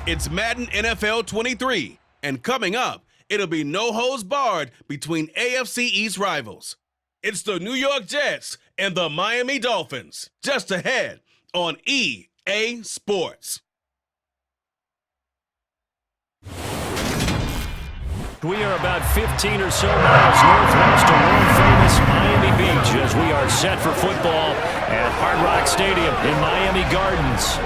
It's Madden NFL 23, and coming up, it'll be no holds barred between AFC East rivals. It's the New York Jets and the Miami Dolphins, just ahead on EA Sports. We are about 15 or so miles northwest of world-famous Miami Beach as we are set for football at Hard Rock Stadium in Miami Gardens.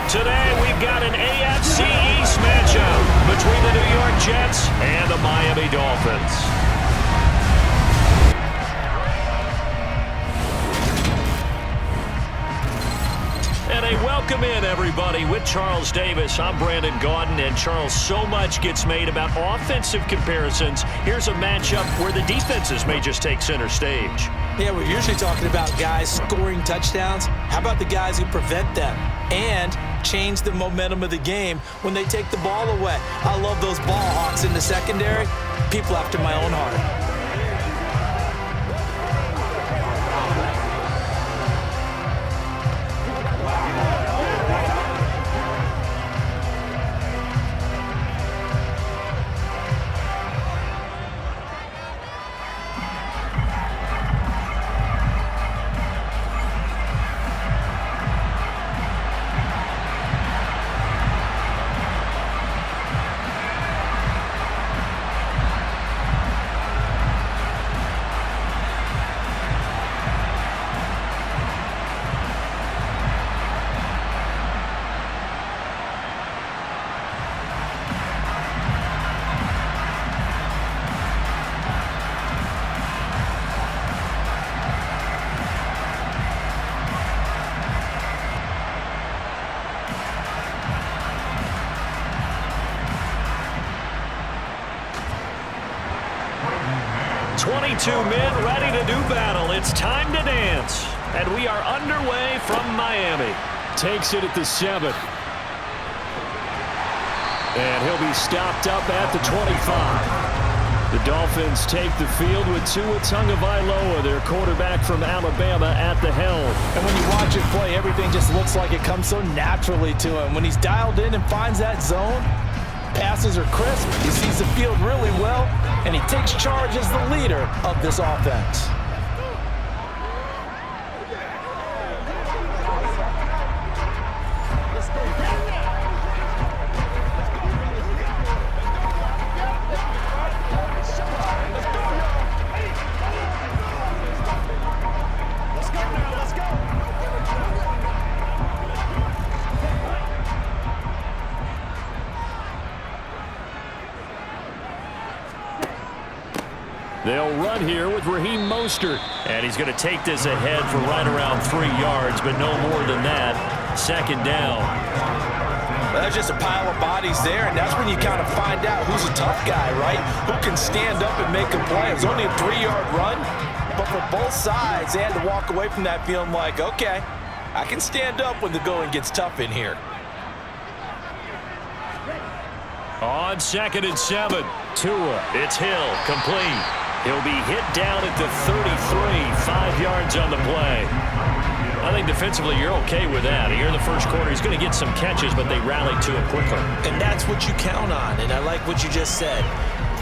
Today we've got an AFC East matchup between the New York Jets and the Miami Dolphins. And a welcome in, everybody, with Charles Davis. I'm Brandon Gaudin, and Charles, so much gets made about offensive comparisons. Here's a matchup where the defenses may just take center stage. Yeah, we're usually talking about guys scoring touchdowns. How about the guys who prevent them and change the momentum of the game when they take the ball away? I love those ball hawks in the secondary. People after my own heart. 22 men ready to do battle. It's time to dance. And we are underway from Miami. Takes it at the 7. And he'll be stopped up at the 25. The Dolphins take the field with Tua Tagovailoa, their quarterback from Alabama, at the helm. And when you watch him play, everything just looks like it comes so naturally to him. When he's dialed in and finds that zone, passes are crisp, he sees the field really well, and he takes charge as the leader of this offense. They'll run here with Raheem Mostert. And he's going to take this ahead for right around 3 yards, but no more than that. Second down. Well, there's just a pile of bodies there, and that's when you kind of find out who's a tough guy, right? Who can stand up and make a play. It was only a 3-yard run, but for both sides, they had to walk away from that feeling like, okay, I can stand up when the going gets tough in here. On 2nd and 7, Tua, it's Hill, complete. He'll be hit down at the 33, 5 yards on the play. I think defensively you're okay with that. Here in the first quarter, he's going to get some catches, but they rallied to it quickly. And that's what you count on, and I like what you just said.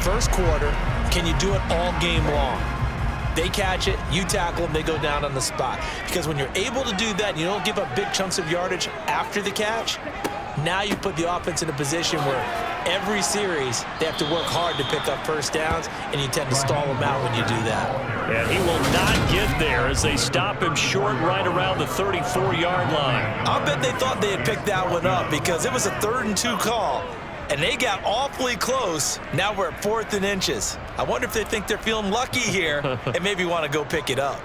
First quarter, can you do it all game long? They catch it, you tackle them, they go down on the spot. Because when you're able to do that, and you don't give up big chunks of yardage after the catch, now you put the offense in a position where every series they have to work hard to pick up first downs, and you tend to stall them out when you do that. And he will not get there as they stop him short right around the 34-yard line. I bet they thought they had picked that one up because it was a 3rd and 2 call, and they got awfully close. Now we're at 4th and inches. I wonder if they think they're feeling lucky here and maybe want to go pick it up.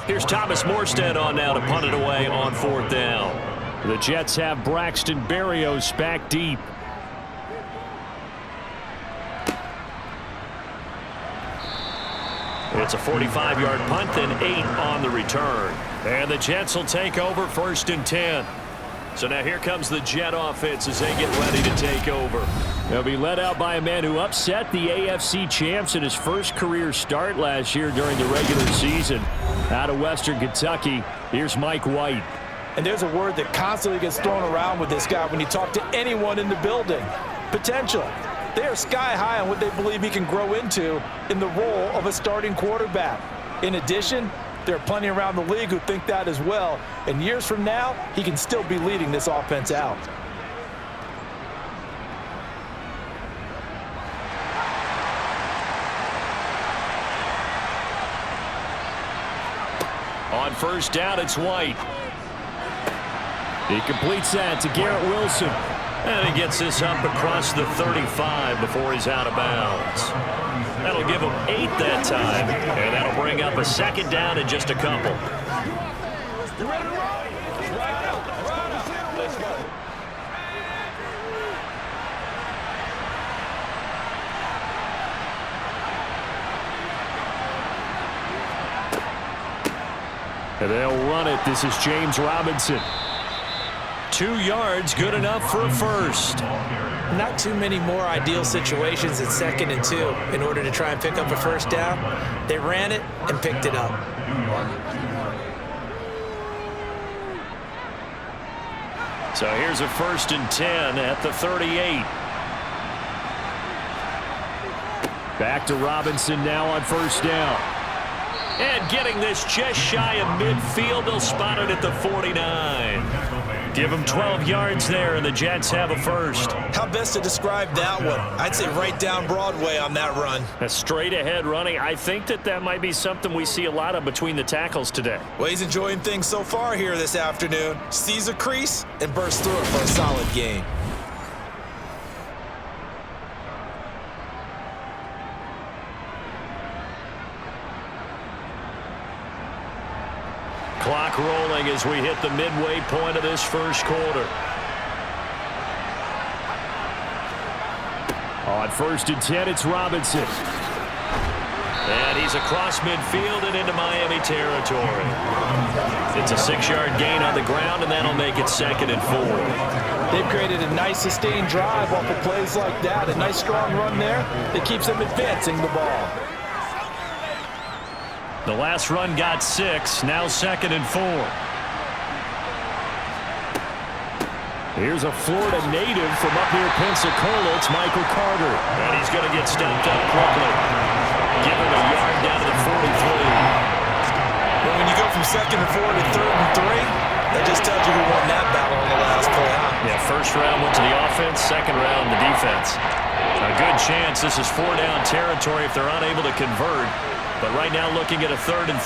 Here's Thomas Morstead on now to punt it away on 4th down. The Jets have Braxton Berrios back deep. It's a 45-yard punt, then 8 on the return. And the Jets will take over 1st and 10. So now here comes the Jet offense as they get ready to take over. They'll be led out by a man who upset the AFC champs in his first career start last year during the regular season. Out of Western Kentucky, here's Mike White. And there's a word that constantly gets thrown around with this guy when you talk to anyone in the building. Potential. They are sky high on what they believe he can grow into in the role of a starting quarterback. In addition, there are plenty around the league who think that as well. And years from now, he can still be leading this offense out. On first down, it's White. He completes that to Garrett Wilson. And he gets this up across the 35 before he's out of bounds. That'll give him 8 that time. And that'll bring up a second down in just a couple. And they'll run it. This is James Robinson. 2 yards, good enough for a first. Not too many more ideal situations at 2nd and 2 in order to try and pick up a first down. They ran it and picked it up. So here's a 1st and 10 at the 38. Back to Robinson now on first down. And getting this just shy of midfield, they'll spot it at the 49. Give them 12 yards there, and the Jets have a first. How best to describe that one? I'd say right down Broadway on that run. A straight-ahead running. I think that might be something we see a lot of between the tackles today. Well, he's enjoying things so far here this afternoon. Sees a crease and bursts through it for a solid gain. Clock rolling as we hit the midway point of this first quarter. On 1st and 10, it's Robinson. And he's across midfield and into Miami territory. It's a 6-yard gain on the ground, and that'll make it 2nd and 4. They've created a nice sustained drive off of plays like that. A nice strong run there that keeps them advancing the ball. The last run got 6, now 2nd and 4. Here's a Florida native from up near Pensacola. It's Michael Carter. And he's going to get stopped up quickly. Give him a yard down to the 43. Well, when you go from 2nd and 4 to 3rd and 3, that just tells you who won that battle on the last play, huh? Yeah, first round went to the offense, second round the defense. A good chance this is 4-down territory if they're unable to convert. But right now looking at a 3rd and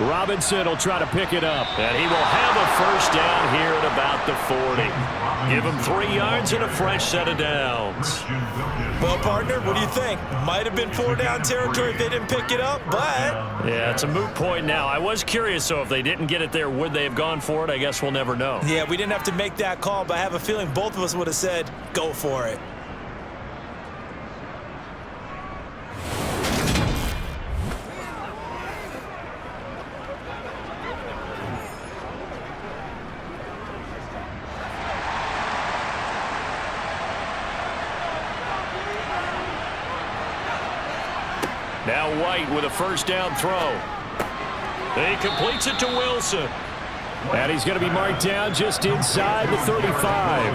3. Robinson will try to pick it up. And he will have a first down here at about the 40. Give him 3 yards and a fresh set of downs. Well, partner, what do you think? Might have been 4-down territory if they didn't pick it up, but... Yeah, it's a moot point now. I was curious, though, if they didn't get it there, would they have gone for it? I guess we'll never know. Yeah, we didn't have to make that call, but I have a feeling both of us would have said, go for it. Now White with a first down throw. He completes it to Wilson. And he's going to be marked down just inside the 35.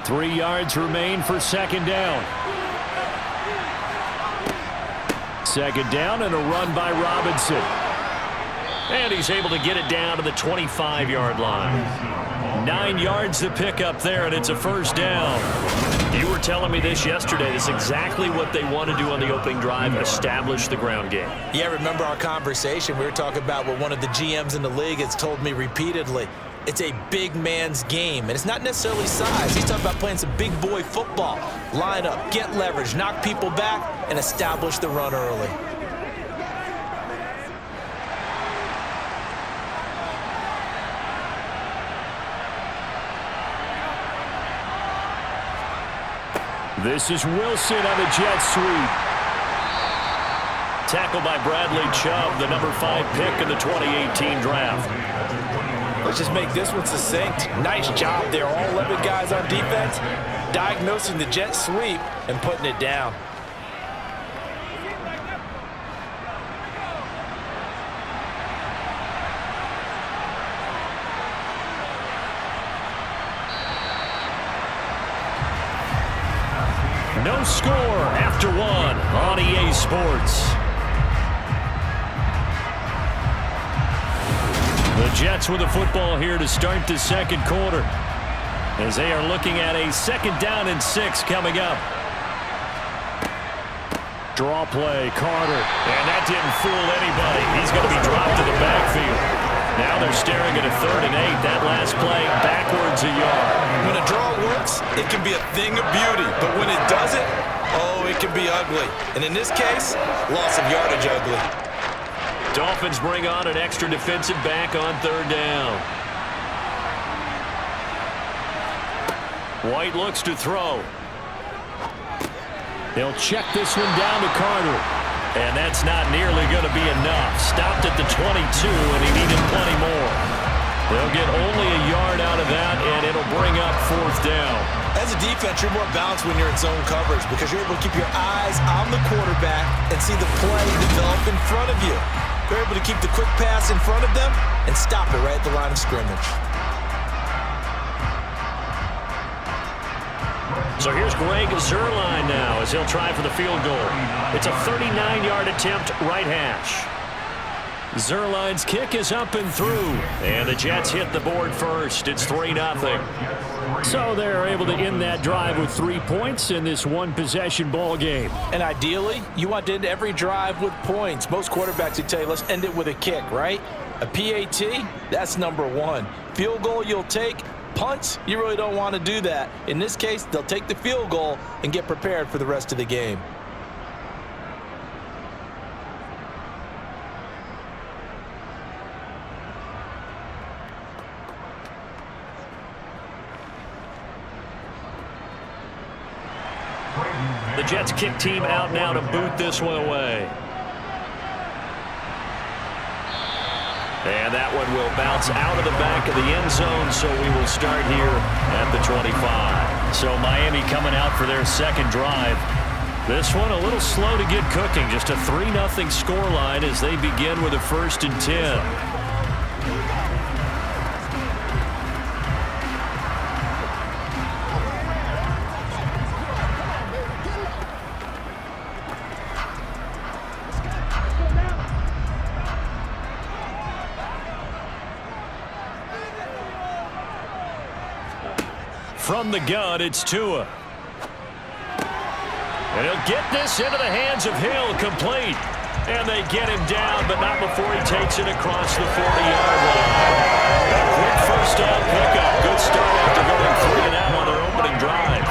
Three yards remain for second down. Second down and a run by Robinson. And he's able to get it down to the 25-yard line. 9 yards to pick up there, and it's a first down. You were telling me this yesterday. This is exactly what they want to do on the opening drive, establish the ground game. Yeah, remember our conversation. We were talking about what one of the GMs in the league has told me repeatedly. It's a big man's game, and it's not necessarily size. He's talking about playing some big boy football. Line up, get leverage, knock people back, and establish the run early. This is Wilson on the jet sweep. Tackled by Bradley Chubb, the number 5 pick in the 2018 draft. Let's just make this one succinct. Nice job there. All 11 guys on defense diagnosing the jet sweep and putting it down. No score after 1 on EA Sports. The Jets with the football here to start the second quarter, as they are looking at a 2nd down and 6 coming up. Draw play, Carter. And that didn't fool anybody. He's going to be dropped to the backfield. Now they're staring at a 3rd and 8. That last play, backwards a yard. When a draw works, it can be a thing of beauty. But when it doesn't, oh, it can be ugly. And in this case, loss of yardage ugly. Dolphins bring on an extra defensive back on 3rd down. White looks to throw. They'll check this one down to Carter. And that's not nearly going to be enough. Stopped at the 22, and he needed plenty more. They'll get only a yard out of that, and it'll bring up 4th down. As a defense, you're more balanced when you're in zone coverage because you're able to keep your eyes on the quarterback and see the play develop in front of you. You're able to keep the quick pass in front of them and stop it right at the line of scrimmage. So here's Greg Zuerlein now as he'll try for the field goal. It's a 39-yard attempt, right hash. Zuerlein's kick is up and through, and the Jets hit the board first. It's 3-0. So they're able to end that drive with 3 points in this one-possession ball game. And ideally, you want to end every drive with points. Most quarterbacks would tell you, let's end it with a kick, right? A PAT, that's number 1. Field goal you'll take. Punts, you really don't want to do that. In this case, they'll take the field goal and get prepared for the rest of the game. The Jets kick team out now to boot this one away. And that one will bounce out of the back of the end zone, so we will start here at the 25. So Miami coming out for their second drive. This one a little slow to get cooking. Just a 3-0 scoreline as they begin with a 1st and 10. From the gun, it's Tua. And he'll get this into the hands of Hill, complete. And they get him down, but not before he takes it across the 40-yard line. A quick 1st down pickup. Good start after going 3-0 on their opening drive.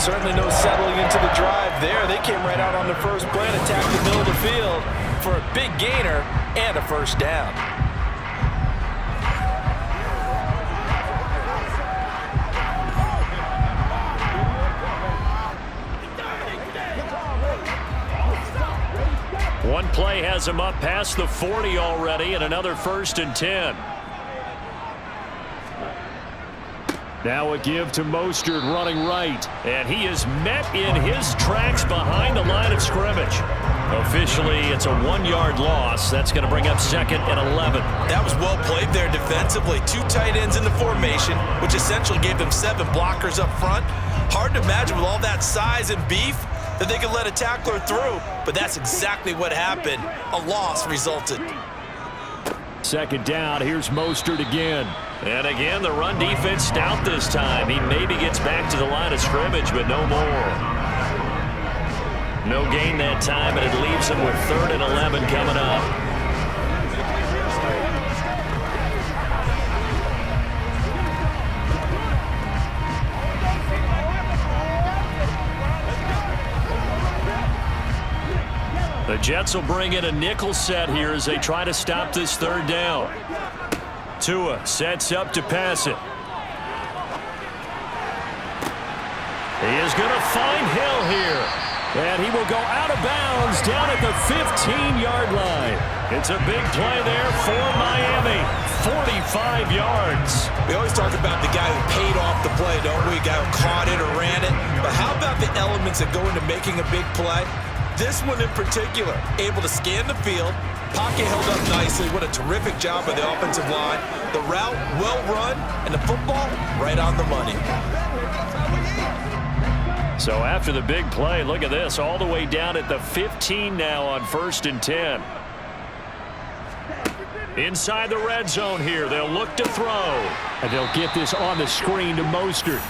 Certainly no settling into the drive there. They came right out on the first play and attacked the middle of the field for a big gainer and a 1st down. One play has him up past the 40 already, and another 1st and 10. Now a give to Mostert running right, and he is met in his tracks behind the line of scrimmage. Officially, it's a 1-yard loss. That's going to bring up 2nd and 11. That was well played there defensively. 2 tight ends in the formation, which essentially gave them 7 blockers up front. Hard to imagine with all that size and beef that they could let a tackler through, but that's exactly what happened. A loss resulted. 2nd down, here's Mostert again. And again, the run defense stout this time. He maybe gets back to the line of scrimmage, but no more. No gain that time, and it leaves him with 3rd and 11 coming up. The Jets will bring in a nickel set here as they try to stop this 3rd down. Tua sets up to pass it. He is going to find Hill here. And he will go out of bounds down at the 15-yard line. It's a big play there for Miami. 45 yards. We always talk about the guy who paid off the play, don't we? The guy who caught it or ran it. But how about the elements that go into making a big play? This one in particular, able to scan the field, pocket held up nicely. What a terrific job by the offensive line. The route, well run, and the football, right on the money. So after the big play, look at this, all the way down at the 15 now on 1st and 10. Inside the red zone here, they'll look to throw. And they'll get this on the screen to Mostert.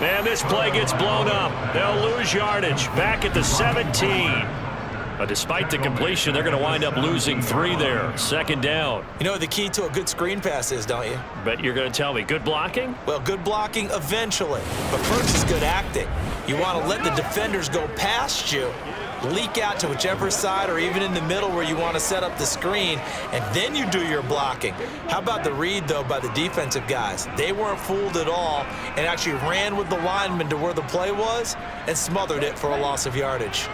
And this play gets blown up. They'll lose yardage back at the 17. But despite the completion, they're going to wind up losing 3 there. 2nd down. You know what the key to a good screen pass is, don't you? But you're going to tell me, good blocking? Well, good blocking eventually. But first is good acting. You want to let the defenders go past you, leak out to whichever side or even in the middle where you want to set up the screen, and then you do your blocking. How about the read, though, by the defensive guys? They weren't fooled at all and actually ran with the lineman to where the play was and smothered it for a loss of yardage.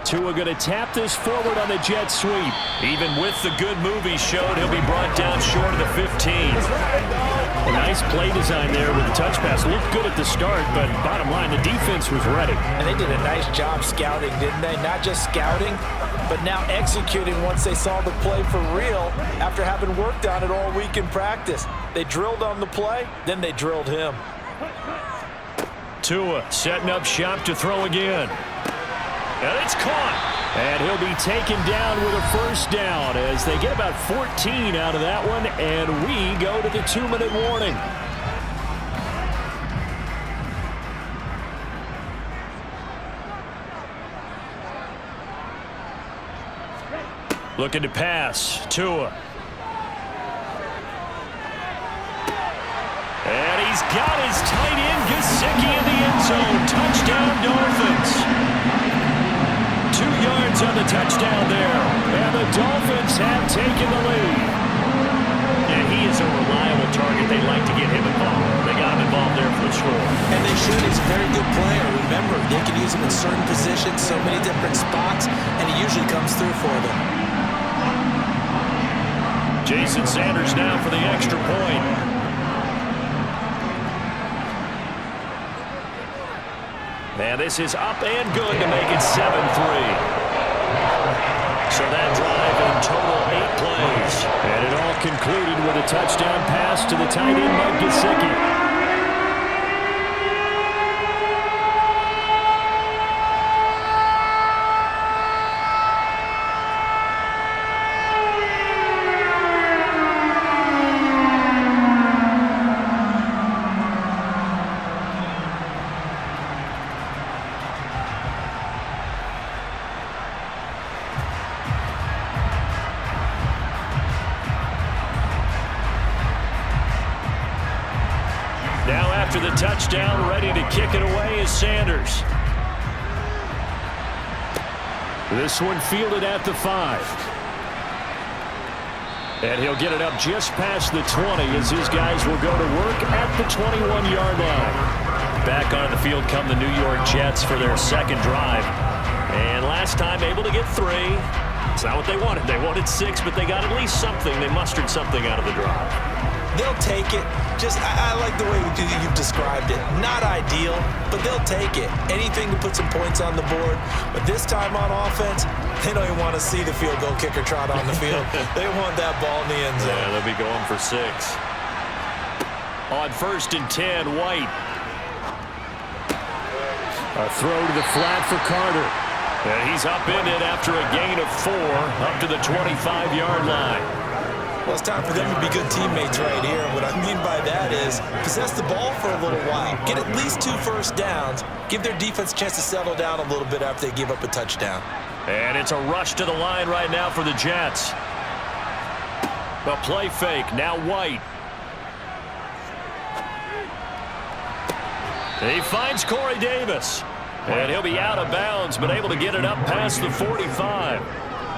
Tua going to tap this forward on the jet sweep. Even with the good move he showed, he'll be brought down short of the 15. A nice play design there with the touch pass. Looked good at the start, but bottom line, the defense was ready. And they did a nice job scouting, didn't they? Not just scouting, but now executing once they saw the play for real after having worked on it all week in practice. They drilled on the play, then they drilled him. Tua setting up shop to throw again. And it's caught. And he'll be taken down with a 1st down as they get about 14 out of that one, and we go to the 2-minute warning. Looking to pass. Tua. And he's got his tight end, Gesicki, in the end zone. Touchdown, Dolphins. 2 yards on the touchdown there. And the Dolphins have taken the lead. Yeah, he is a reliable target. They like to get him involved. They got him involved there for the score. And they should. He's a very good player. Remember, they can use him in certain positions, so many different spots, and he usually comes through for them. Jason Sanders now for the extra point. And this is up and good to make it 7-3. So that drive in total 8 plays. And it all concluded with a touchdown pass to the tight end, Mike Gesicki. After the touchdown, ready to kick it away is Sanders. This one fielded at the 5. And he'll get it up just past the 20 as his guys will go to work at the 21-yard line. Back onto the field come the New York Jets for their 2nd drive. And last time able to get 3. It's not what they wanted. They wanted 6, but they got at least something. They mustered something out of the drive. They'll take it. Just, I like the way you've described it. Not ideal, but they'll take it. Anything to put some points on the board. But this time on offense, they don't even want to see the field goal kicker trot on the field. They want that ball in the end zone. Yeah, they'll be going for 6. On 1st and 10, White. A throw to the flat for Carter. And he's upended after a gain of 4 up to the 25-yard line. Well, it's time for them to be good teammates right here. What I mean by that is possess the ball for a little while. Get at least 2 first downs. Give their defense a chance to settle down a little bit after they give up a touchdown. And it's a rush to the line right now for the Jets. A play fake. Now White. He finds Corey Davis. And he'll be out of bounds, but able to get it up past the 45.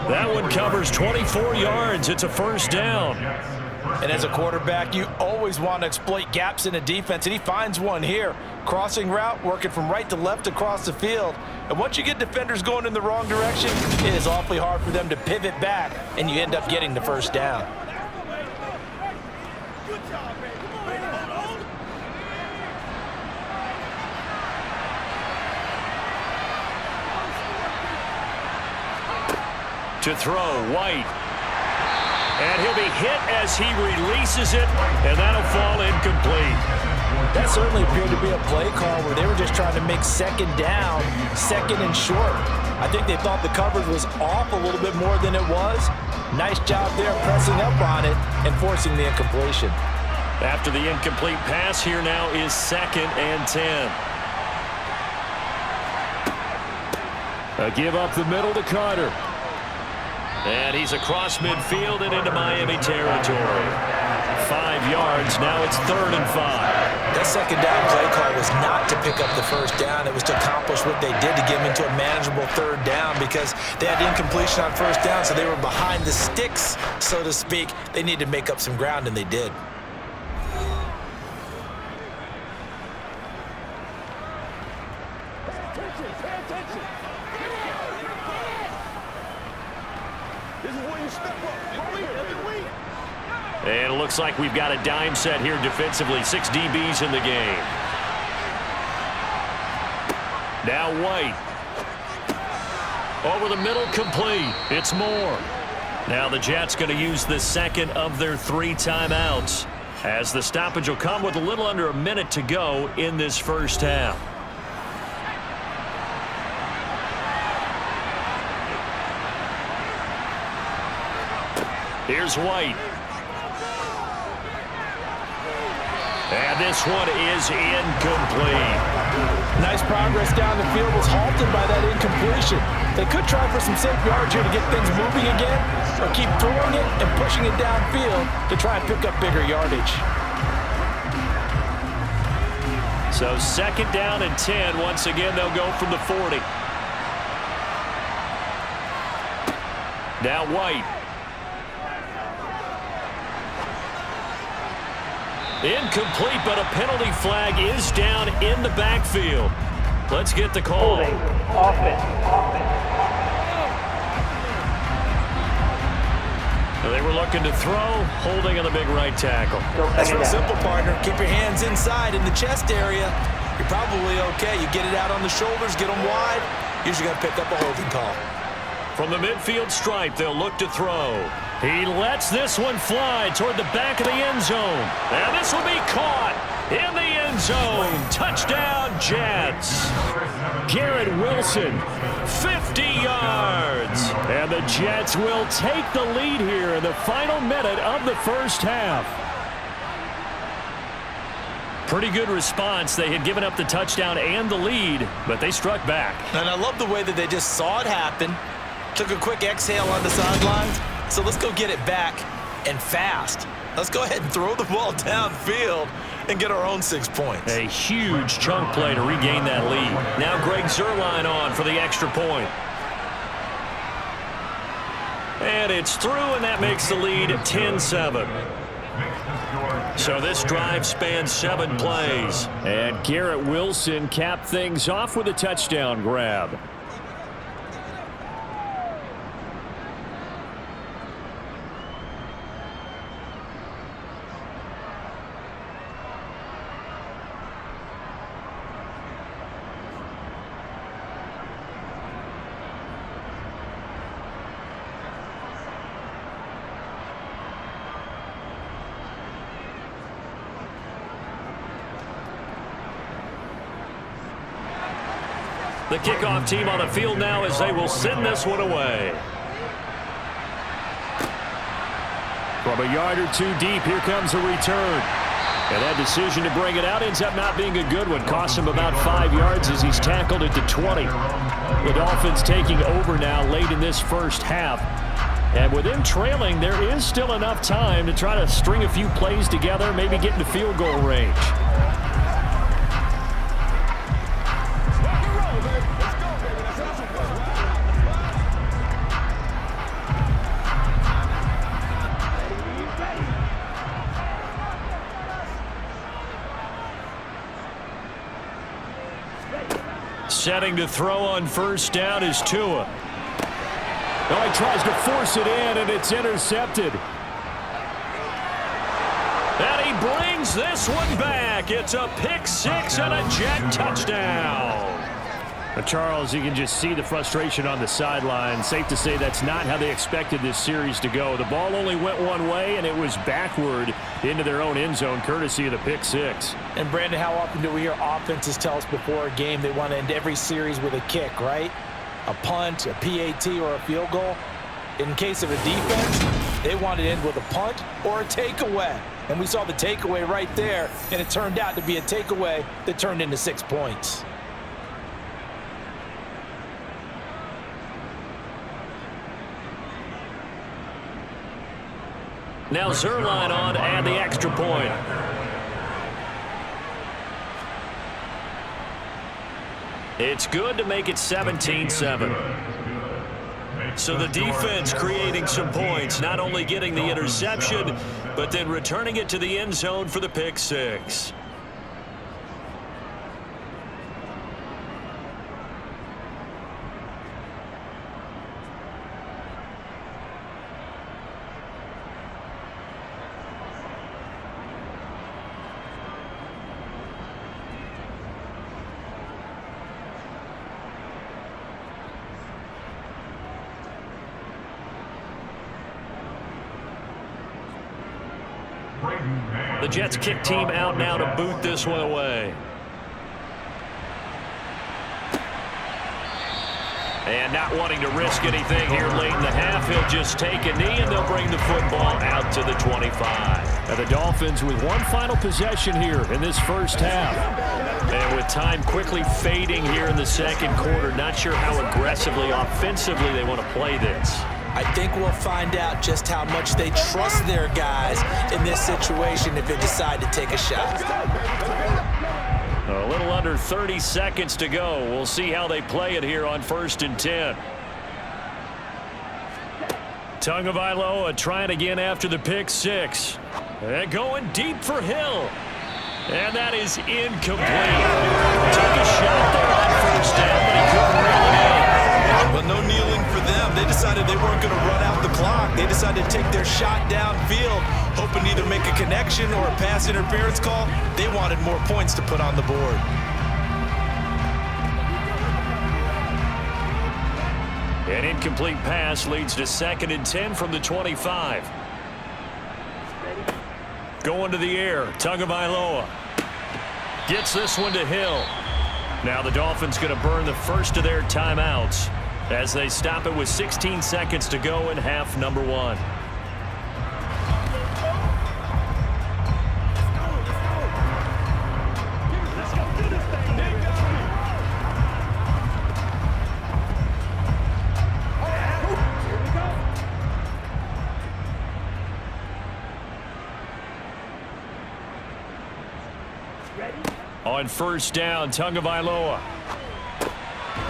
That one covers 24 yards. It's a 1st down. And as a quarterback, you always want to exploit gaps in a defense, and he finds one here. Crossing route, working from right to left across the field. And once you get defenders going in the wrong direction, it is awfully hard for them to pivot back, and you end up getting the first down. To throw, White. And he'll be hit as he releases it, and that'll fall incomplete. That certainly appeared to be a play call where they were just trying to make second down, second and short. I think they thought the coverage was off a little bit more than it was. Nice job there pressing up on it and forcing the incompletion. After the incomplete pass, here now is 2nd and 10. A give up the middle to Carter. And he's across midfield and into Miami territory. 5 yards, now it's 3rd and 5. That second down play call was not to pick up the first down. It was to accomplish what they did to get them into a manageable 3rd down because they had incompletion on first down, so they were behind the sticks, so to speak. They needed to make up some ground, and they did. And it looks like we've got a dime set here defensively. 6 DBs in the game. Now White. Over the middle, complete. It's Moore. Now the Jets going to use the second of their 3 timeouts, as the stoppage will come with a little under a minute to go in this first half. Here's White. And this one is incomplete. Nice progress down the field, was halted by that incompletion. They could try for some safe yards here to get things moving again, or keep throwing it and pushing it downfield to try and pick up bigger yardage. So 2nd down and 10. Once again, they'll go from the 40. Now White. Incomplete, but a penalty flag is down in the backfield. Let's get the call. Holding. Offense. They were looking to throw, holding on the big right tackle. That's real simple, partner. Keep your hands inside in the chest area. You're probably okay. You get it out on the shoulders, get them wide. Usually got to pick up a holding call. From the midfield stripe, they'll look to throw. He lets this one fly toward the back of the end zone. And this will be caught in the end zone. Touchdown, Jets. Garrett Wilson, 50 yards. And the Jets will take the lead here in the final minute of the first half. Pretty good response. They had given up the touchdown and the lead, but they struck back. And I love the way that they just saw it happen, took a quick exhale on the sidelines. So let's go get it back, and fast. Let's go ahead and throw the ball downfield and get our own 6 points. A huge chunk play to regain that lead. Now Greg Zuerlein on for the extra point. And it's through, and that makes the lead 10-7. So this drive spans 7 plays. And Garrett Wilson capped things off with a touchdown grab. The kickoff team on the field now as they will send this one away. From a yard or 2 deep, here comes a return. And that decision to bring it out ends up not being a good one. Cost him about 5 yards as he's tackled it to 20. The Dolphins taking over now late in this first half. And with them trailing, there is still enough time to try to string a few plays together, maybe get into field goal range. Setting to throw on first down is Tua. Oh, he tries to force it in, and it's intercepted. And he brings this one back. It's a pick six and a Jet touchdown. Charles, you can just see the frustration on the sideline. Safe to say that's not how they expected this series to go. The ball only went one way, and it was backward into their own end zone, courtesy of the pick six. And, Brandon, how often do we hear offenses tell us before a game they want to end every series with a kick, right? A punt, a PAT, or a field goal. In case of a defense, they want to end with a punt or a takeaway. And we saw the takeaway right there, and it turned out to be a takeaway that turned into 6 points. Now Zerline on to add the extra point. It's good to make it 17-7. So the defense creating some points, not only getting the interception, but then returning it to the end zone for the pick six. The Jets kick team out now to boot this one away. And not wanting to risk anything here late in the half, he'll just take a knee and they'll bring the football out to the 25. Now the Dolphins with one final possession here in this first half. And with time quickly fading here in the second quarter, not sure how aggressively, offensively they want to play this. I think we'll find out just how much they trust their guys in this situation if they decide to take a shot. A little under 30 seconds to go. We'll see how they play it here on 1st and 10. Tagovailoa trying again after the pick six. And going deep for Hill. And that is incomplete. Took a shot there on first down, but he couldn't reel it in. Well, no kneeling for them. They decided they weren't going to run out the clock. They decided to take their shot downfield, hoping to either make a connection or a pass interference call. They wanted more points to put on the board. An incomplete pass leads to 2nd and 10 from the 25. Going to the air, Tagovailoa gets this one to Hill. Now the Dolphins going to burn the first of their timeouts as they stop it with 16 seconds to go in half number one. On first down, Tagovailoa.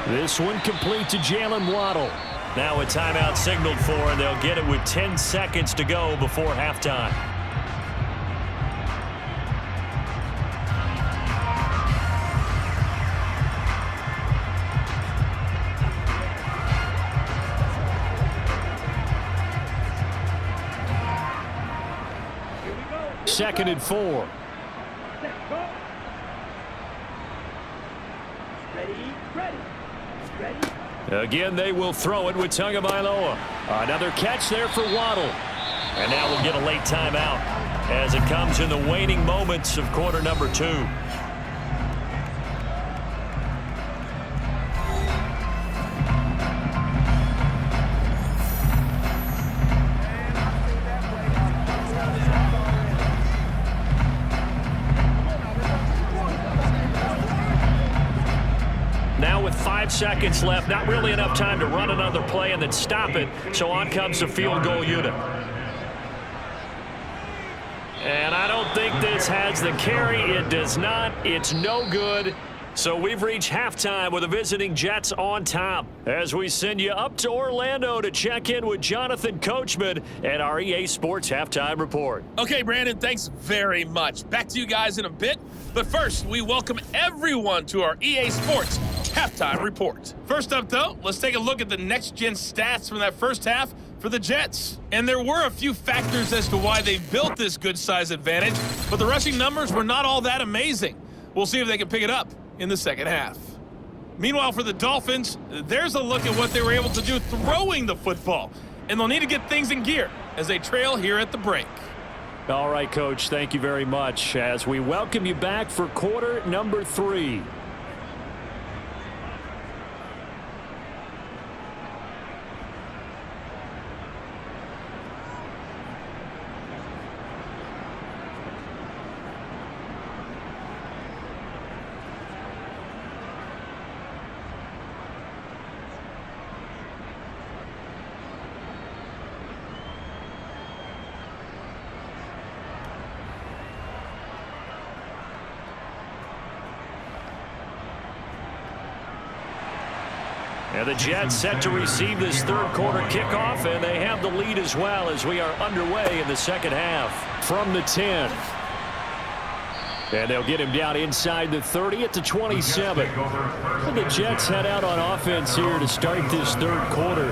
This one complete to Jalen Waddle. Now a timeout signaled for, and they'll get it with 10 seconds to go before halftime. Second and 4. Again, they will throw it with Tagovailoa. Another catch there for Waddle. And now we'll get a late timeout as it comes in the waning moments of quarter number 2. Now with 5 seconds left, not really enough time to run another play and then stop it. So on comes the field goal unit. And I don't think this has the carry. It does not. It's no good. So we've reached halftime with the visiting Jets on top as we send you up to Orlando to check in with Jonathan Coachman and our EA Sports Halftime Report. Okay, Brandon, thanks very much. Back to you guys in a bit. But first, we welcome everyone to our EA Sports Halftime Report. First up, though, let's take a look at the next-gen stats from that first half for the Jets. And there were a few factors as to why they built this good-size advantage, but the rushing numbers were not all that amazing. We'll see if they can pick it up in the second half. Meanwhile, for the Dolphins, there's a look at what they were able to do throwing the football, and they'll need to get things in gear as they trail here at the break. All right, Coach, thank you very much as we welcome you back for quarter number 3. And the Jets set to receive this third quarter kickoff, and they have the lead as well as we are underway in the second half. From the 10. And they'll get him down inside the 30 at the 27. And the Jets head out on offense here to start this third quarter.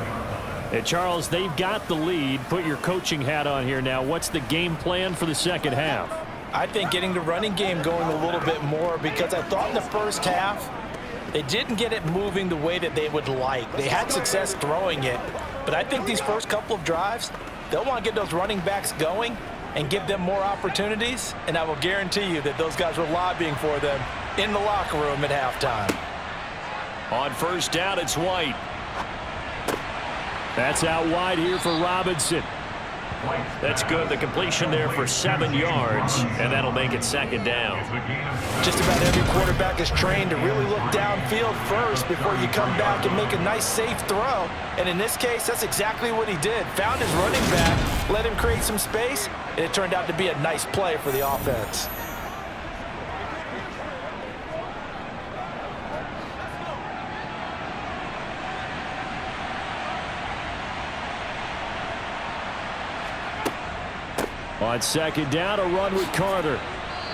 And Charles, they've got the lead. Put your coaching hat on here now. What's the game plan for the second half? I think getting the running game going a little bit more, because I thought in the first half, they didn't get it moving the way that they would like. They had success throwing it, but I think these first couple of drives, they'll want to get those running backs going and give them more opportunities, and I will guarantee you that those guys were lobbying for them in the locker room at halftime. On first down, it's White. That's out wide here for Robinson. That's good. The completion there for 7 yards, and that'll make it second down. Just about every quarterback is trained to really look downfield first before you come back and make a nice, safe throw. And in this case, that's exactly what he did. Found his running back, let him create some space, and it turned out to be a nice play for the offense. On second down, a run with Carter.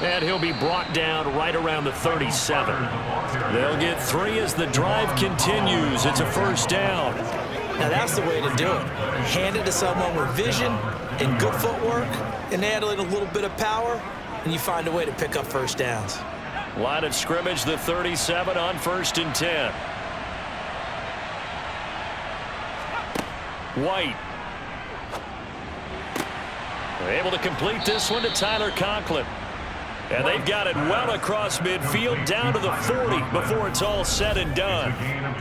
And he'll be brought down right around the 37. They'll get 3 as the drive continues. It's a first down. Now that's the way to do it. Hand it to someone with vision and good footwork, and add in a little bit of power, and you find a way to pick up first downs. Line of scrimmage, the 37 on 1st and 10. White. They're able to complete this one to Tyler Conklin. And they've got it well across midfield down to the 40 before it's all said and done.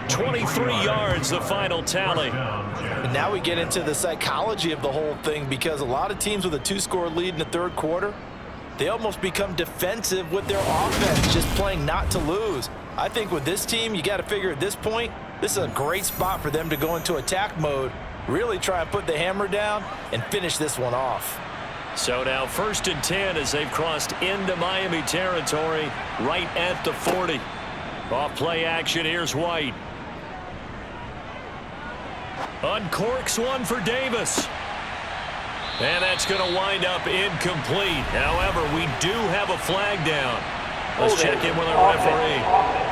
23 yards, the final tally. And now we get into the psychology of the whole thing, because a lot of teams with a 2-score lead in the third quarter, they almost become defensive with their offense, just playing not to lose. I think with this team, you got to figure at this point, this is a great spot for them to go into attack mode, really try and put the hammer down and finish this one off. So now 1st and 10 as they've crossed into Miami territory right at the 40. Off play action, here's White. Uncorks one for Davis. And that's going to wind up incomplete. However, we do have a flag down. Let's check in with our referee.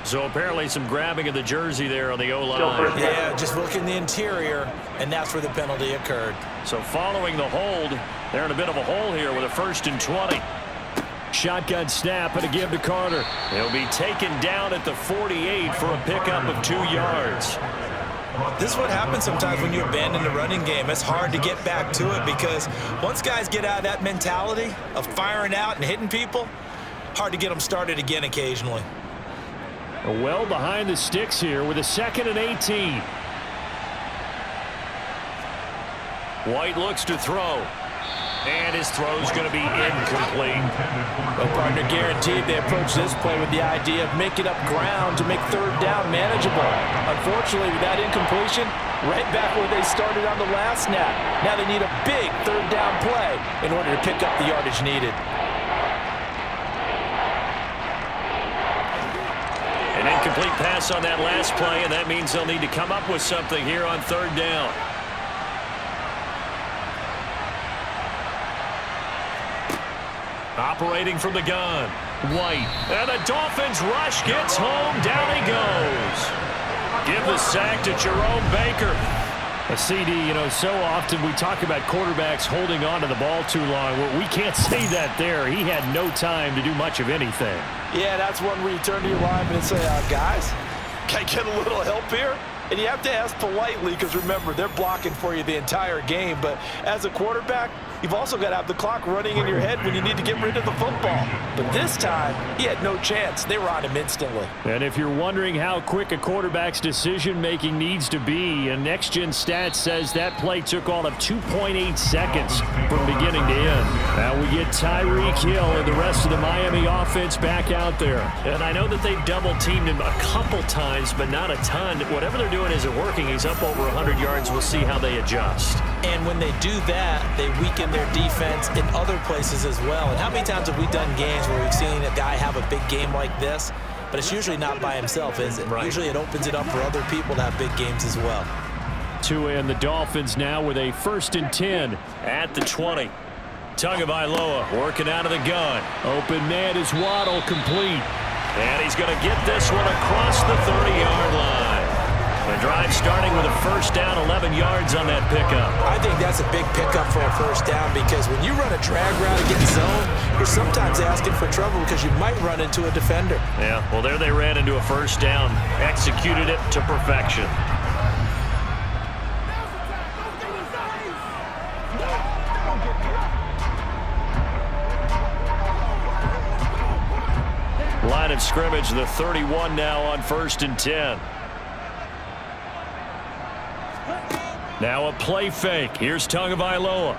So apparently some grabbing of the jersey there on the O-line. Yeah, just look in the interior, and that's where the penalty occurred. So following the hold, they're in a bit of a hole here with a 1st and 20. Shotgun snap and a give to Carter. He'll be taken down at the 48 for a pickup of 2 yards. This is what happens sometimes when you abandon the running game. It's hard to get back to it, because once guys get out of that mentality of firing out and hitting people, hard to get them started again occasionally. Well behind the sticks here with a 2nd and 18. White looks to throw. And his throw's going to be incomplete. Well, partner guaranteed they approach this play with the idea of making up ground to make third down manageable. Unfortunately, with that incompletion, right back where they started on the last snap. Now they need a big third down play in order to pick up the yardage needed. An incomplete pass on that last play, and that means they'll need to come up with something here on third down. Operating from the gun, White. And the Dolphins rush gets home. Down he goes. Give the sack to Jerome Baker. A CD, so often we talk about quarterbacks holding on to the ball too long. Well, we can't say that there. He had no time to do much of anything. Yeah, that's one where you turn to your lineman and say, guys, can I get a little help here? And you have to ask politely because, remember, they're blocking for you the entire game. But as a quarterback, you've also got to have the clock running in your head when you need to get rid of the football. But this time, he had no chance. They were on him instantly. And if you're wondering how quick a quarterback's decision-making needs to be, a next-gen stat says that play took all of 2.8 seconds from beginning to end. Now we get Tyreek Hill and the rest of the Miami offense back out there. And I know that they've double-teamed him a couple times, but not a ton. Whatever they're doing isn't working. He's up over 100 yards. We'll see how they adjust. And when they do that, they weaken their defense in other places as well. And how many times have we done games where we've seen a guy have a big game like this? But it's usually not by himself, is it? Right. Usually it opens it up for other people to have big games as well. Tua and the Dolphins now with a 1st and 10 at the 20. Tagovailoa working out of the gun. Open man is Waddle, complete. And he's going to get this one across the 30-yard line. The drive starting with a first down, 11 yards on that pickup. I think that's a big pickup for a first down because when you run a drag route against zone, you're sometimes asking for trouble because you might run into a defender. Yeah, well, there they ran into a first down. Executed it to perfection. Line of scrimmage, the 31 now on 1st and 10. Now a play fake. Here's Tagovailoa.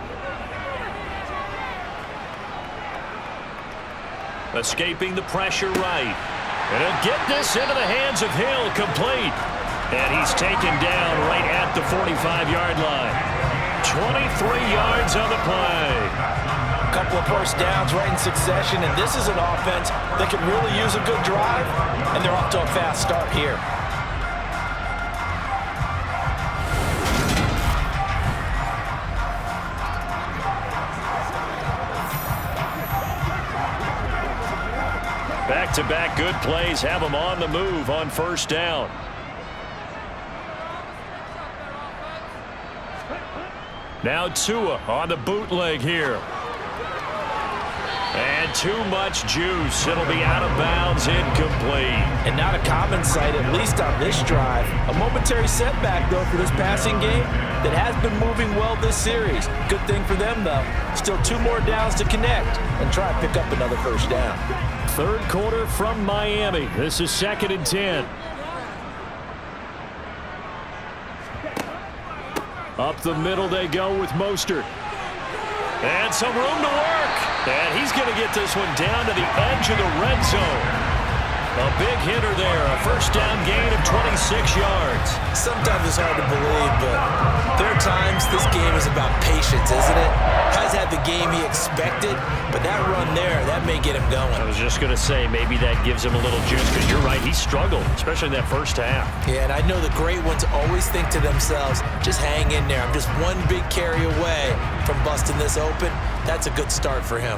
Escaping the pressure right. And he'll get this into the hands of Hill, complete. And he's taken down right at the 45-yard line. 23 yards on the play. A couple of first downs right in succession, and this is an offense that can really use a good drive, and they're off to a fast start here. Back-to-back good plays have them on the move on first down. Now Tua on the bootleg here. And too much juice. It'll be out of bounds, incomplete. And not a common sight, at least on this drive. A momentary setback, though, for this passing game that has been moving well this series. Good thing for them, though. Still 2 more downs to connect and try to pick up another first down. Third quarter from Miami. This is 2nd and 10. Up the middle they go with Mostert. And some room to work. And he's going to get this one down to the edge of the red zone. A big hitter there. A first down gain of 26 yards. Sometimes it's hard to believe, but there are times this game is about patience, isn't it? Has had the game he expected, but that run there, that may get him going. I was just going to say, maybe that gives him a little juice, because you're right, he struggled, especially in that first half. Yeah, and I know the great ones always think to themselves, just hang in there. I'm just one big carry away from busting this open. That's a good start for him.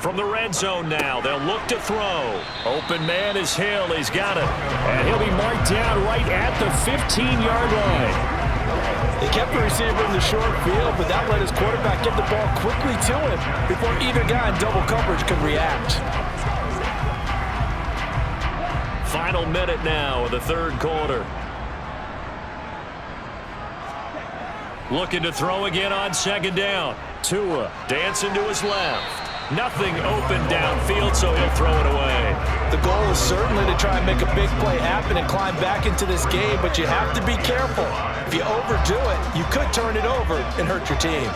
From the red zone now, they'll look to throw. Open man is Hill. He's got it. And he'll be marked down right at the 15-yard line. They kept the receiver in the short field, but that let his quarterback get the ball quickly to him before either guy in double coverage could react. Final minute now of the third quarter. Looking to throw again on second down. Tua dancing to his left. Nothing open downfield, so he'll throw it away. The goal is certainly to try and make a big play happen and climb back into this game, but you have to be careful. If you overdo it, you could turn it over and hurt your team.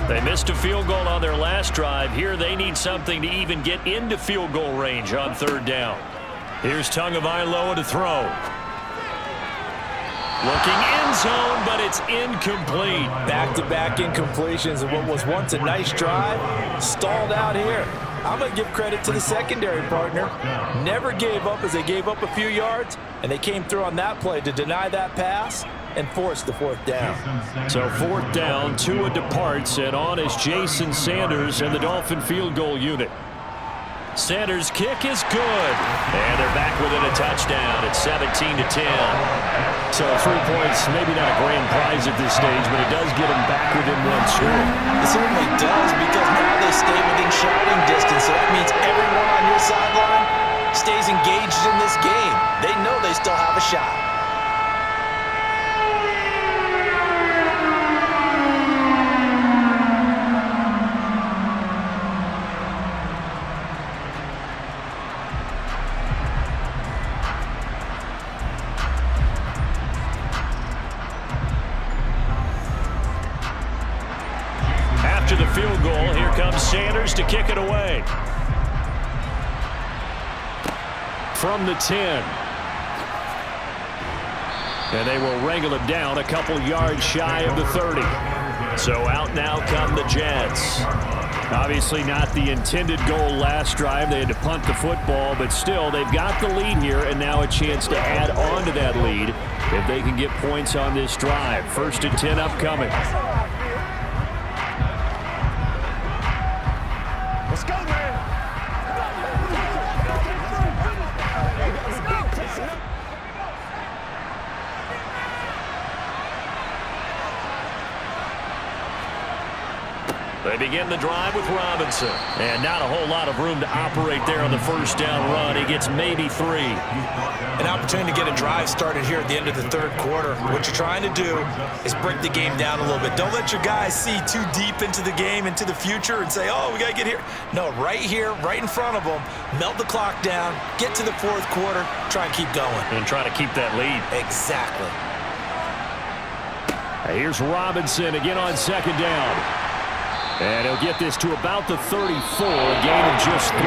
They missed a field goal on their last drive. Here they need something to even get into field goal range on third down. Here's Tagovailoa to throw. Looking end zone, but it's incomplete. Back-to-back incompletions of what was once a nice drive, stalled out here. I'm going to give credit to the secondary partner. Never gave up as they gave up a few yards, and they came through on that play to deny that pass and force the fourth down. So fourth down, Tua departs, and on is Jason Sanders and the Dolphin field goal unit. Sanders' kick is good, and they're back within a touchdown. It's 17-10. So 3 points, maybe not a grand prize at this stage, but it does get them back within one score. It certainly does, because now they stay within shouting distance, so that means everyone on your sideline stays engaged in this game. They know they still have a shot. After the field goal, here comes Sanders to kick it away. From the 10. And they will wrangle him down a couple yards shy of the 30. So out now come the Jets. Obviously not the intended goal last drive. They had to punt the football, but still they've got the lead here, and now a chance to add on to that lead if they can get points on this drive. 1st and 10 upcoming. Let's go, man. They begin the drive with Robinson. And not a whole lot of room to operate there on the first down run. He gets maybe 3. An opportunity to get a drive started here at the end of the third quarter. What you're trying to do is break the game down a little bit. Don't let your guys see too deep into the game, into the future, and say, oh, we got to get here. No, right here, right in front of them, melt the clock down, get to the fourth quarter, try and keep going. And try to keep that lead. Exactly. Here's Robinson again on second down. And he'll get this to about the 34, a gain of just 3.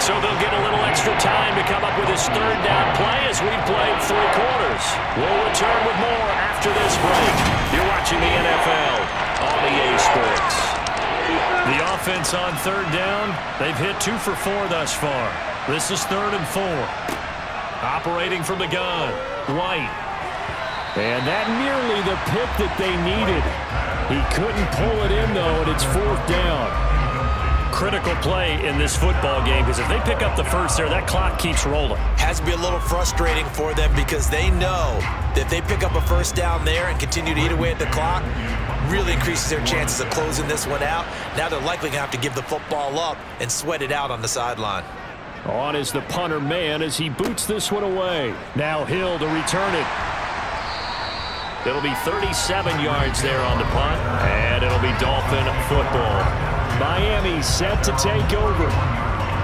So they'll get a little extra time to come up with this third down play as we've played 3 quarters. We'll return with more after this break. You're watching the NFL on EA Sports. The offense on third down, they've hit 2 for 4 thus far. This is 3rd and 4. Operating from the gun, White. And that nearly the pick that they needed. He couldn't pull it in, though, and it's 4th down. Critical play in this football game, because if they pick up the first there, that clock keeps rolling. Has to be a little frustrating for them, because they know that if they pick up a first down there and continue to eat away at the clock, really increases their chances of closing this one out. Now they're likely going to have to give the football up and sweat it out on the sideline. On is the punter man as he boots this one away. Now Hill to return it. It'll be 37 yards there on the punt, and it'll be Dolphin football. Miami set to take over.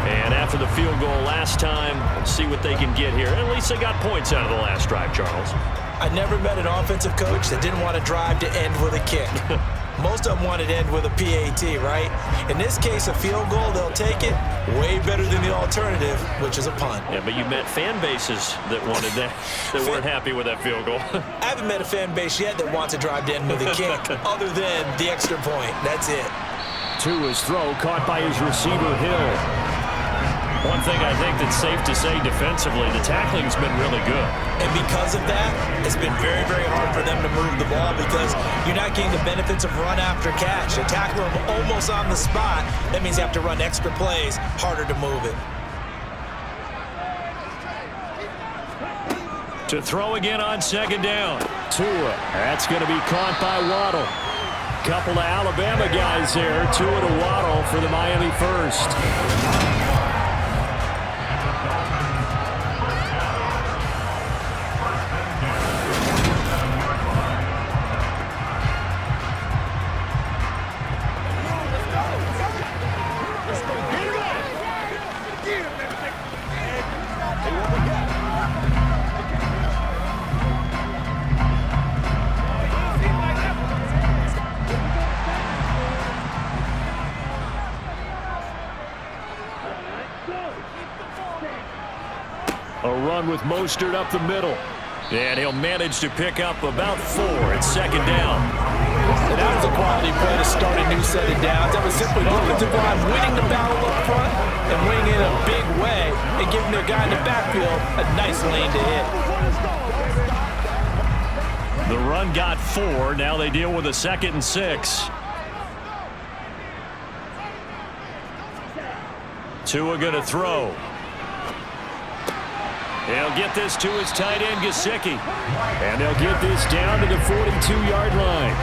And after the field goal last time, let's see what they can get here. At least they got points out of the last drive, Charles. I never met an offensive coach that didn't want to drive to end with a kick. Most of them wanted to end with a PAT, right? In this case, a field goal, they'll take it. Way better than the alternative, which is a punt. Yeah, but you met fan bases that wanted that, that weren't happy with that field goal. I haven't met a fan base yet that wants to drive to end with a kick, other than the extra point. That's it. To his throw, caught by his receiver, Hill. One thing I think that's safe to say defensively, the tackling's been really good. And because of that, it's been very, very hard for them to move the ball, because you're not getting the benefits of run after catch. They tackle them almost on the spot. That means you have to run extra plays, harder to move it. To throw again on second down. Tua, that's going to be caught by Waddle. Couple of Alabama guys there. Tua to Waddle for the Miami first. A run with Mostert up the middle. And he'll manage to pick up about 4 at second down. And that was a quality play to start a new set of downs. That was simply the offensive line winning the battle up front and winning it in a big way and giving their guy in the backfield a nice lane to hit. The run got 4. Now they deal with a 2nd and 6. Tua going to throw. He'll get this to his tight end, Gesicki. And they'll get this down to the 42-yard line.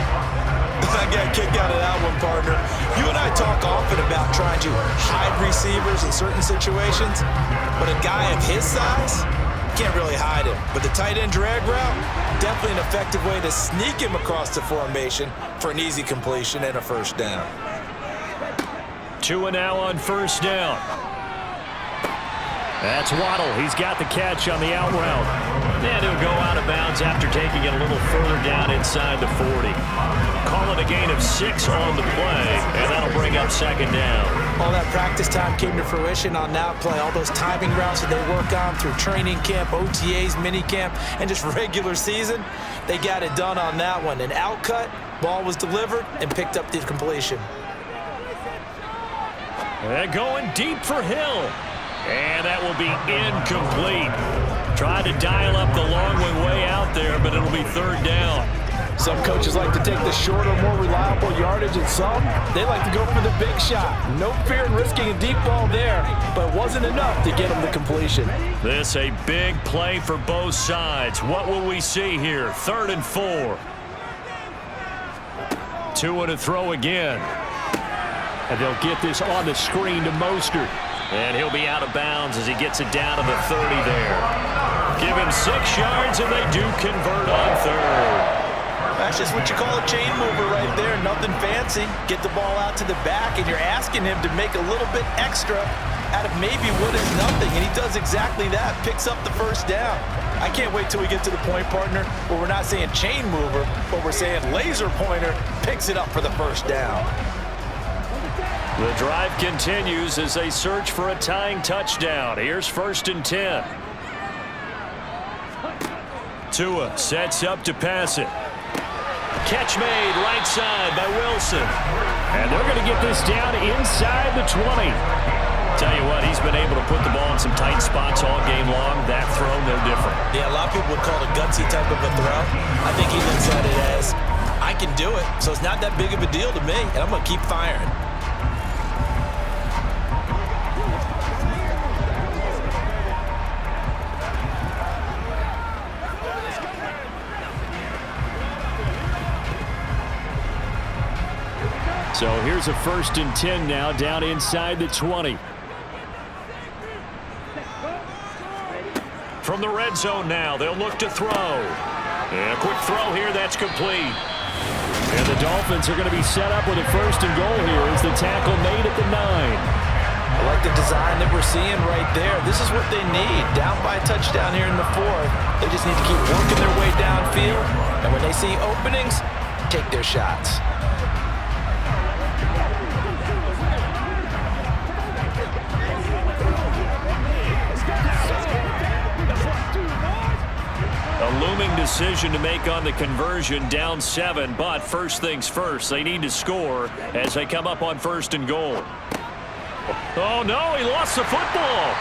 I got a kick out of that one, partner. You and I talk often about trying to hide receivers in certain situations, but a guy of his size, can't really hide him. But the tight end drag route, definitely an effective way to sneak him across the formation for an easy completion and a first down. Tua now on first down. That's Waddle. He's got the catch on the out route. And he'll go out of bounds after taking it a little further down inside the 40. Call it a gain of 6 on the play, and that'll bring up second down. All that practice time came to fruition on that play. All those timing routes that they work on through training camp, OTAs, mini camp, and just regular season, they got it done on that one. An outcut, ball was delivered, and picked up the completion. And going deep for Hill. And that will be incomplete. Tried to dial up the long one way out there, but it'll be third down. Some coaches like to take the shorter, more reliable yardage, and some, they like to go for the big shot. No fear in risking a deep ball there, but it wasn't enough to get them the completion. This a big play for both sides. What will we see here? 3rd and 4. Tua to throw again. And they'll get this on the screen to Mostert. And he'll be out of bounds as he gets it down to the 30 there. Give him 6 yards, and they do convert on 3rd. That's just what you call a chain mover right there. Nothing fancy. Get the ball out to the back, and you're asking him to make a little bit extra out of maybe what is nothing. And he does exactly that. Picks up the first down. I can't wait till we get to the point, partner, where we're not saying chain mover, but we're saying laser pointer picks it up for the first down. The drive continues as they search for a tying touchdown. Here's 1st and 10. Tua sets up to pass it. Catch made right side by Wilson. And they're going to get this down inside the 20. Tell you what, he's been able to put the ball in some tight spots all game long. That throw, no different. Yeah, a lot of people would call it a gutsy type of a throw. I think he looks at it as, I can do it, so it's not that big of a deal to me, and I'm going to keep firing. So here's a 1st and 10 now down inside the 20. From the red zone now, they'll look to throw. And a quick throw here, that's complete. And the Dolphins are going to be set up with a 1st and goal here as the tackle made at the 9. I like the design that we're seeing right there. This is what they need. Down by a touchdown here in the 4th. They just need to keep working their way downfield. And when they see openings, take their shots. A looming decision to make on the conversion, down 7, but first things first, they need to score as they come up on 1st and goal. Oh no, he lost the football.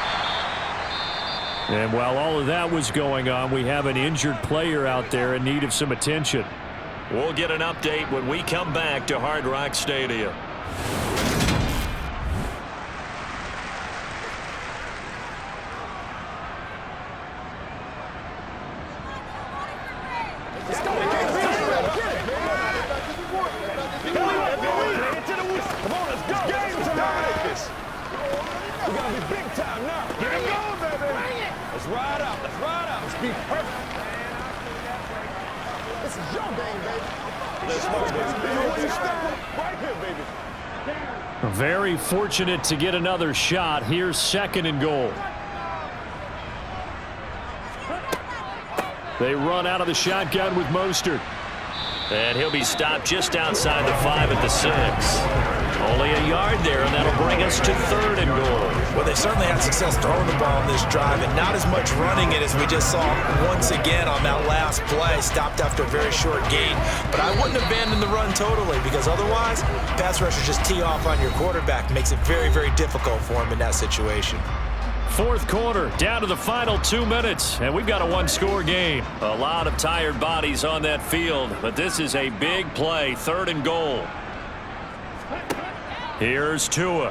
And while all of that was going on, we have an injured player out there in need of some attention. We'll get an update when we come back to Hard Rock Stadium. Very fortunate to get another shot. Here's 2nd and goal. They run out of the shotgun with Mostert. And he'll be stopped just outside the 5 at the 6. Only a yard there, and that'll bring us to 3rd and goal. Well, they certainly had success throwing the ball on this drive and not as much running it as we just saw once again on that last play. Stopped after a very short gain. But I wouldn't abandon the run totally because otherwise, pass rushers just tee off on your quarterback. Makes it very, very difficult for him in that situation. 4th quarter, down to the final 2 minutes, and we've got a one-score game. A lot of tired bodies on that field, but this is a big play, 3rd and goal. Here's Tua.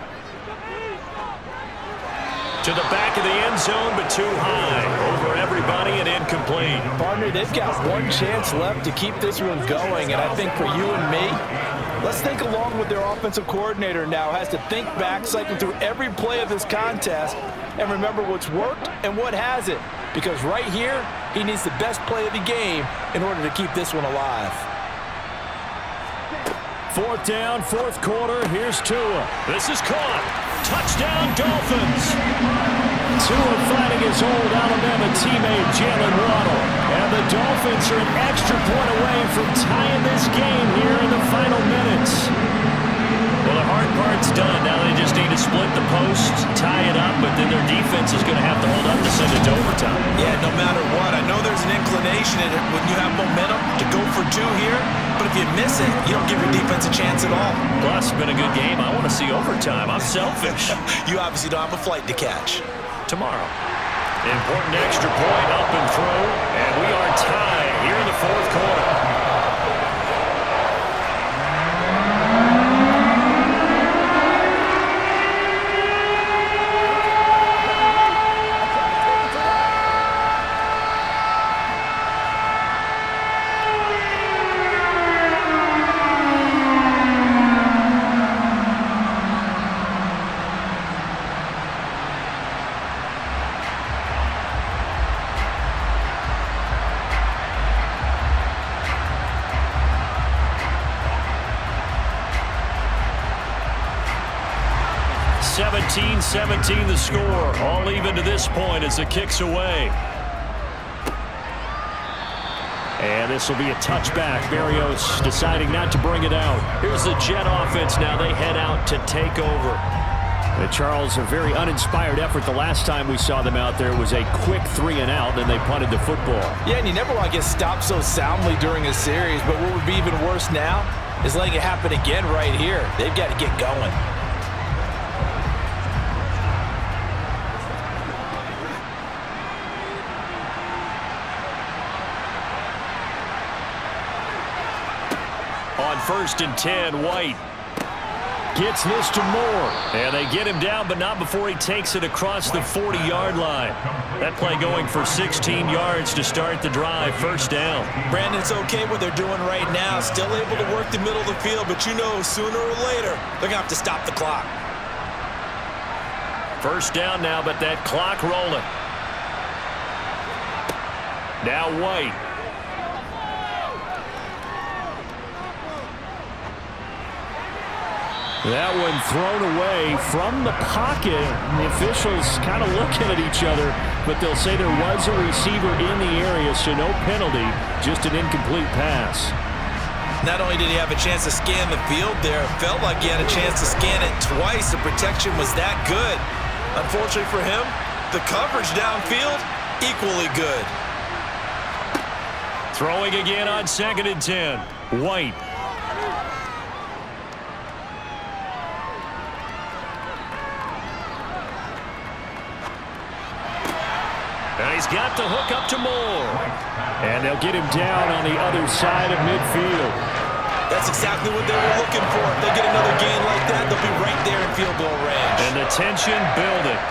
To the back of the end zone, but too high. Over everybody and incomplete. Partner, they've got one chance left to keep this one going, and I think for you and me, let's think along with their offensive coordinator now. Has to think back, cycle through every play of this contest, and remember what's worked and what hasn't. Because right here, he needs the best play of the game in order to keep this one alive. 4th down, 4th quarter. Here's Tua. This is caught. Touchdown, Dolphins. Tua fighting his old Alabama teammate, Jalen Waddle. And the Dolphins are an extra point away from tying this game here in the final minutes. Well, the hard part's done. Now they just need to split the post, tie it up, but then their defense is going to have to hold up to send it to overtime. Yeah, no matter what. I know there's an inclination in it when you have momentum to go for 2 here, but if you miss it, you don't give your defense a chance at all. Plus, it's been a good game. I want to see overtime. I'm selfish. You obviously don't have a flight to catch. Tomorrow. Important extra point up and through, and we are tied here in the 4th quarter. (17-17) the score. All even to this point as the kick's away. And this will be a touchback. Berrios deciding not to bring it out. Here's the Jet offense now. They head out to take over. Charles, a very uninspired effort. The last time we saw them out there was a quick 3-and-out, then they punted the football. Yeah, and you never want to get stopped so soundly during a series, but what would be even worse now is letting it happen again right here. They've got to get going. On 1st and 10, White gets this to Moore. And they get him down, but not before he takes it across the 40-yard line. That play going for 16 yards to start the drive. 1st down. Brandon, it's okay what they're doing right now. Still able to work the middle of the field, but you know sooner or later they're going to have to stop the clock. 1st down now, but that clock rolling. Now White. That one thrown away from the pocket. The officials kind of looking at each other, but they'll say there was a receiver in the area, so no penalty, just an incomplete pass. Not only did he have a chance to scan the field there, it felt like he had a chance to scan it twice. The protection was that good. Unfortunately for him, the coverage downfield, equally good. Throwing again on 2nd and 10. White. And he's got the hook up to Moore. And they'll get him down on the other side of midfield. That's exactly what they were looking for. If they get another gain like that, they'll be right there in field goal range. And the tension building.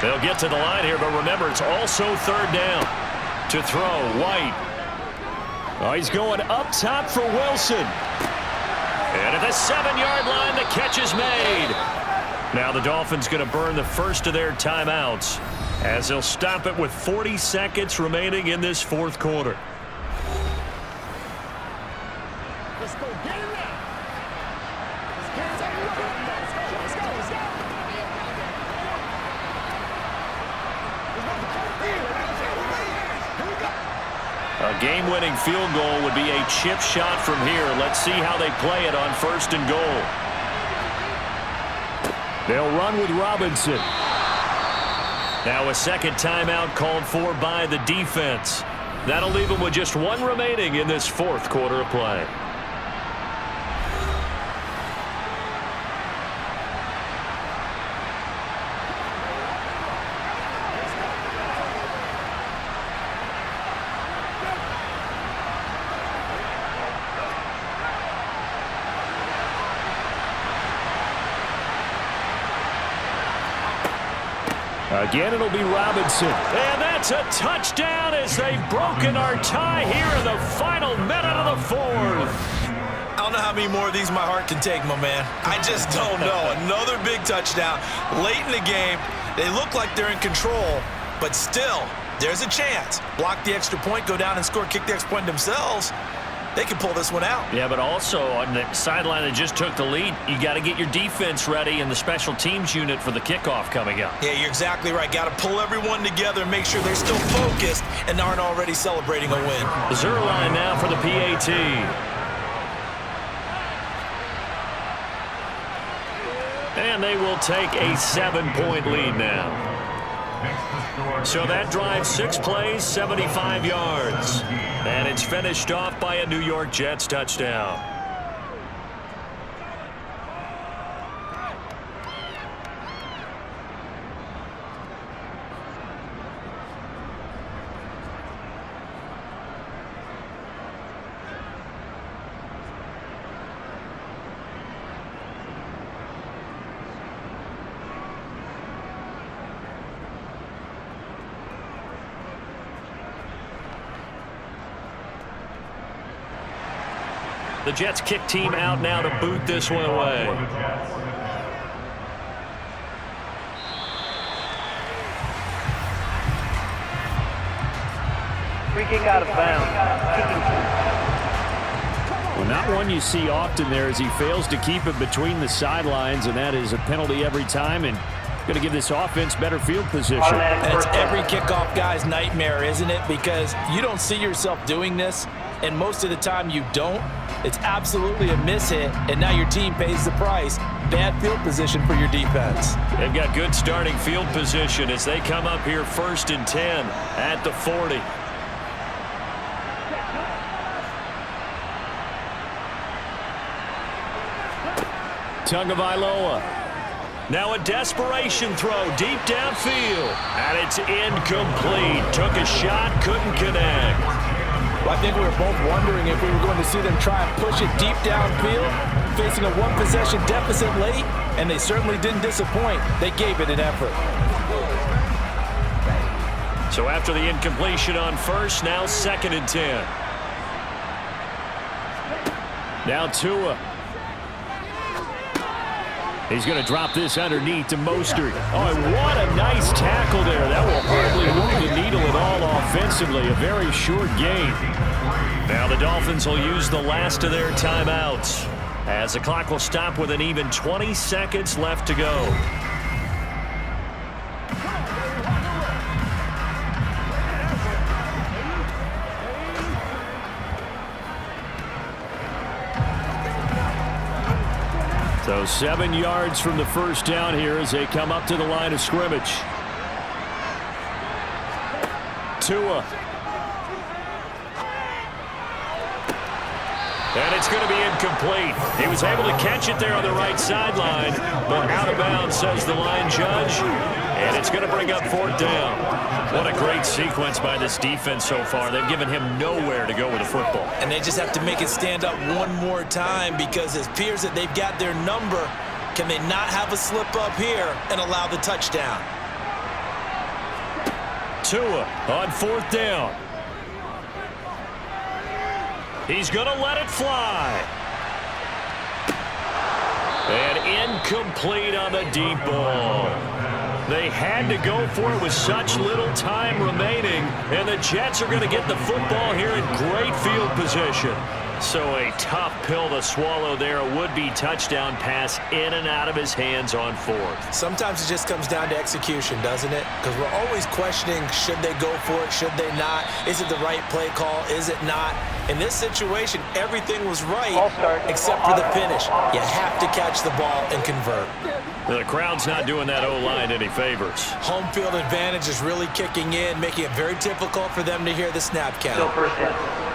They'll get to the line here, but remember, it's also 3rd down. To throw, White. Oh, he's going up top for Wilson. And at the 7-yard line, the catch is made. Now the Dolphins going to burn the first of their timeouts as they'll stop it with 40 seconds remaining in this 4th quarter. Let's go. Get it now. A game-winning field goal would be a chip shot from here. Let's see how they play it on 1st and goal. They'll run with Robinson. Now a second timeout called for by the defense. That'll leave them with just 1 remaining in this 4th quarter of play. Again, it'll be Robinson. And that's a touchdown as they've broken our tie here in the final minute of the 4th. I don't know how many more of these my heart can take, my man. I just don't know. Another big touchdown late in the game. They look like they're in control, but still, there's a chance. Block the extra point, go down and score, kick the extra point themselves. They can pull this one out. Yeah, but also on the sideline that just took the lead, you got to get your defense ready and the special teams unit for the kickoff coming up. Yeah, you're exactly right. Got to pull everyone together and make sure they're still focused and aren't already celebrating a win. Zerline now for the PAT. And they will take a 7-point lead now. So that drive, 6 plays, 75 yards. And it's finished off by a New York Jets touchdown. The Jets kick team out now to boot this one away. Free kick out of bounds. Well, not one you see often there as he fails to keep it between the sidelines, and that is a penalty every time, and going to give this offense better field position. And it's every kickoff guy's nightmare, isn't it? Because you don't see yourself doing this, and most of the time you don't. It's absolutely a mishit, and now your team pays the price. Bad field position for your defense. They've got good starting field position as they come up here 1st and 10 at the 40. Tagovailoa. Now a desperation throw deep downfield. And it's incomplete. Took a shot, couldn't connect. Well, I think we were both wondering if we were going to see them try and push it deep downfield, facing a 1-possession deficit late, and they certainly didn't disappoint. They gave it an effort. So after the incompletion on 1st, now 2nd and 10. Now Tua. He's going to drop this underneath to Mostert. Oh, and what a nice tackle there. That will hardly move the needle at all offensively. A very short game. Now the Dolphins will use the last of their timeouts as the clock will stop with an even 20 seconds left to go. So 7 yards from the first down here as they come up to the line of scrimmage. Tua. And it's going to be incomplete. He was able to catch it there on the right sideline, but out of bounds, says the line judge. And it's going to bring up 4th down. What a great sequence by this defense so far. They've given him nowhere to go with the football. And they just have to make it stand up one more time because it appears that they've got their number. Can they not have a slip up here and allow the touchdown? Tua on 4th down. He's going to let it fly. And incomplete on the deep ball. They had to go for it with such little time remaining, and the Jets are going to get the football here in great field position. So a tough pill to swallow there. A would-be touchdown pass in and out of his hands on fourth. Sometimes it just comes down to execution, doesn't it? Because we're always questioning, should they go for it, should they not? Is it the right play call, is it not? In this situation, everything was right except for the finish. You have to catch the ball and convert. The crowd's not doing that O-line any favors. Home field advantage is really kicking in, making it very difficult for them to hear the snap count. Still first down.